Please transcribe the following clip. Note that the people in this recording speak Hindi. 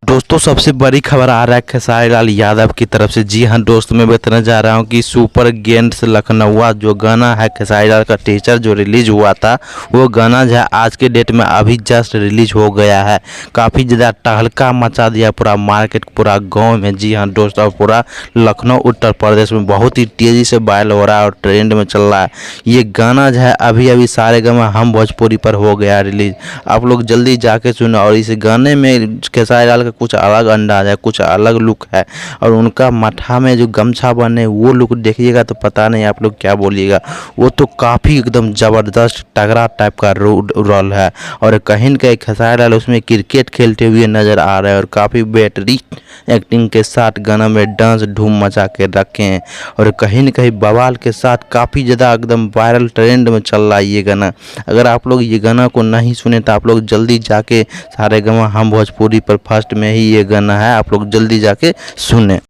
दोस्तों सबसे बड़ी खबर आ रहा है खेसारी लाल यादव की तरफ से। जी हाँ दोस्तों, मैं बताने जा रहा हूँ कि सुपर गेंट्स लखनऊ जो गाना है खेसारी लाल का टीचर जो रिलीज हुआ था, वो गाना जो है आज के डेट में अभी जस्ट रिलीज हो गया है। काफ़ी ज़्यादा तहलका मचा दिया पूरा मार्केट, पूरा गांव में। जी हाँ दोस्तों, पूरा लखनऊ उत्तर प्रदेश में बहुत ही तेज़ी से वायरल हो रहा है और ट्रेंड में चल रहा है। ये गाना जो है अभी सारेगामा हम भोजपुरी पर हो गया रिलीज। आप लोग जल्दी जाके सुनो। और इस गाने में खेसारी लाल का कुछ अलग अंदाज है, कुछ अलग लुक है, और उनका माथा में जो गमछा बने वो लुक देखिएगा तो पता नहीं आप लोग क्या बोलिएगा। वो तो काफ़ी एकदम ज़बरदस्त तगड़ा टाइप का रोल है। और कहीं न कहीं खेसारी लाल उसमें क्रिकेट खेलते हुए नज़र आ रहे हैं और काफ़ी बेहतरीन एक्टिंग के साथ गाना में डांस धूम मचा के रखे हैं। और कहीं न कहीं बवाल के साथ काफ़ी ज़्यादा एकदम वायरल ट्रेंड में चल रहा है ये गाना। अगर आप लोग ये गाना को नहीं सुने तो आप लोग जल्दी जाके सारेगामा हम भोजपुरी पर फर्स्ट में ही ये गाना है, आप लोग जल्दी जाके सुने।